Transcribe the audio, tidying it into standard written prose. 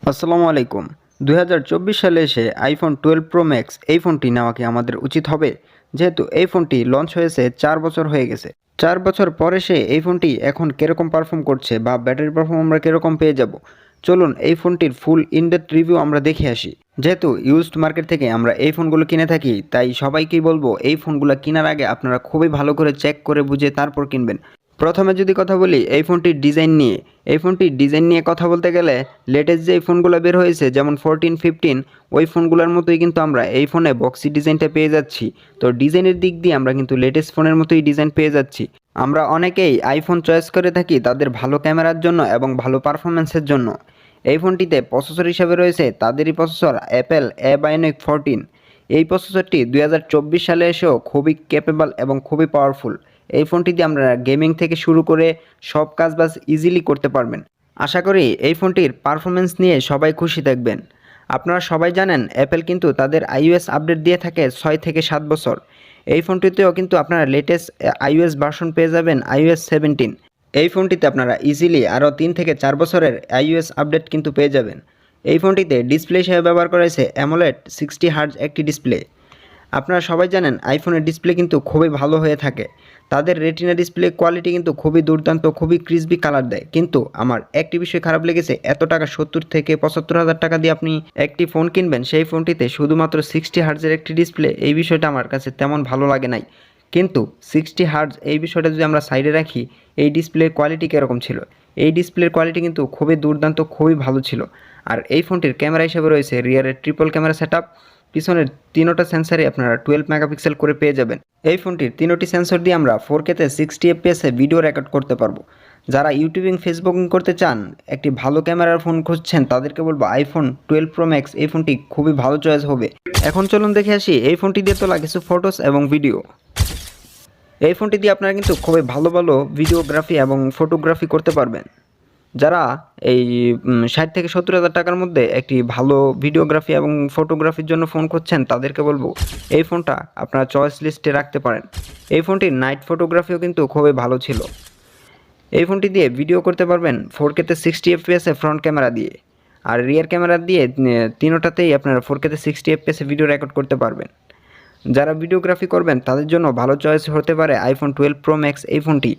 আসসালামু আলাইকুম। 2024 সালে এসে আইফোন 12 প্রো ম্যাক্স এই ফোনটি নেওয়া কি আমাদের উচিত হবে? যেহেতু এই ফোনটি লঞ্চ হয়েছে 4 বছর হয়ে গেছে। 4 বছর পর এসে এই ফোনটি এখন কিরকম পারফর্ম করছে বা ব্যাটারি পারফর্ম আমরা কিরকম পেয়ে যাব? চলুন এই ফোনটির ফুল ইন-ডেপথ রিভিউ আমরা দেখে আসি। যেহেতু ইউজড মার্কেট থেকে আমরা এই ফোনগুলো কিনে থাকি, তাই সবাইকেই বলবো এই ফোনগুলো কেনার আগে আপনারা খুবই ভালো করে চেক করে বুঝে তারপর কিনবেন। প্রথমে যদি কথা বলি এই ফোনটির ডিজাইন নিয়ে, এই ফোনটির ডিজাইন নিয়ে কথা বলতে গেলে লেটেস্ট যে ফোনগুলো বের হয়েছে যেমন 14, 15 ওই ফোনগুলোর মতোই কিন্তু আমরা এই ফোনে বক্সি ডিজাইনটা পেয়ে যাচ্ছি। তো ডিজাইনের দিক দিয়ে আমরা কিন্তু লেটেস্ট ফোনের মতোই ডিজাইন পেয়ে যাচ্ছি। আমরা অনেকেই আইফোন চয়েস করে থাকি তাদের ভালো ক্যামেরার জন্য এবং ভালো পারফরমেন্সের জন্য। এই ফোনটিতে প্রসেসর হিসাবে রয়েছে তাদেরই প্রসেসর অ্যাপেল A-Bionic 14। এই প্রসেসরটি 2024 সালে এসেও খুবই ক্যাপেবল এবং খুবই পাওয়ারফুল। এই ফোনটি দিয়ে আমরা গেমিং থেকে শুরু করে সব কাজবাজ ইজিলি করতে পারবেন। আশা করি এই ফোনটির পারফরমেন্স নিয়ে সবাই খুশি থাকবেন। আপনারা সবাই জানেন অ্যাপেল কিন্তু তাদের iOS আপডেট দিয়ে থাকে 6 থেকে 7 বছর। এই ফোনটিতেও কিন্তু আপনারা লেটেস্ট iOS ভার্সন পেয়ে যাবেন iOS 17। এই ফোনটিতে আপনারা ইজিলি আরও 3 থেকে 4 বছরের iOS আপডেট কিন্তু পেয়ে যাবেন। এই ফোনটিতে ডিসপ্লে হিসেবে ব্যবহার করা হয়েছে AMOLED 60 হার্জ একটি ডিসপ্লে। আপনারা সবাই জানেন আইফোনের ডিসপ্লে কিন্তু খুবই ভালো হয়ে থাকে। তাদের রেটিনা ডিসপ্লে কোয়ালিটি কিন্তু খুবই দুর্দান্ত, খুবই ক্রিসপি কালার দেয়। কিন্তু আমার একটি বিষয় খারাপ লেগেছে, এত টাকা 70 থেকে 75 হাজার টাকা দিয়ে আপনি একটি ফোন কিনবেন, সেই ফোনটিতে শুধুমাত্র 60 হার্জের একটি ডিসপ্লে, এই বিষয়টা আমার কাছে তেমন ভালো লাগে নাই। কিন্তু 60 হার্জ এই বিষয়টা যদি আমরা সাইডে রাখি, এই ডিসপ্লের কোয়ালিটি কীরকম ছিল? এই ডিসপ্লের কোয়ালিটি কিন্তু খুবই দুর্দান্ত, খুবই ভালো ছিল। আর এই ফোনটির ক্যামেরা হিসেবে রয়েছে রিয়ারের ট্রিপল ক্যামেরা সেটআপ, পিছনের তিনোটা সেন্সারই আপনারা 12 মেগাপিক্সেল করে পেয়ে যাবেন। এই ফোনটির তিনোটি সেন্সর দিয়ে আমরা 4K-তে 60 FPS-এ ভিডিও রেকর্ড করতে পারবো। যারা ইউটিউবিং, ফেসবুকিং করতে চান, একটি ভালো ক্যামেরার ফোন খুঁজছেন, তাদেরকে বলবো আইফোন 12 প্রো ম্যাক্স এই ফোনটি খুবই ভালো চয়েস হবে। এখন চলুন দেখে আসি এই ফোনটি দিয়ে তোলা কিছু ফটোস এবং ভিডিও। এই ফোনটি দিয়ে আপনারা কিন্তু খুবই ভালো ভালো ভিডিওগ্রাফি এবং ফটোগ্রাফি করতে পারবেন। যারা এই 60 থেকে 70 হাজার টাকার মধ্যে একটি ভালো ভিডিওগ্রাফি এবং ফটোগ্রাফির জন্য ফোন খুঁজছেন, তাদেরকে বলবো এই ফোনটা আপনারা চয়েস লিস্টে রাখতে পারেন। এই ফোনটির নাইট ফটোগ্রাফিও কিন্তু খুবই ভালো ছিল। এই ফোনটি দিয়ে ভিডিও করতে পারবেন 4K-তে 60 FPS-এ ফ্রন্ট ক্যামেরা দিয়ে, আর রিয়ার ক্যামেরা দিয়ে তিনোটাতেই আপনারা 4K-তে 60 FPS-এ ভিডিও রেকর্ড করতে পারবেন। যারা ভিডিওগ্রাফি করবেন তাদের জন্য ভালো চয়েস হতে পারে আইফোন 12 প্রো ম্যাক্স এই ফোনটি।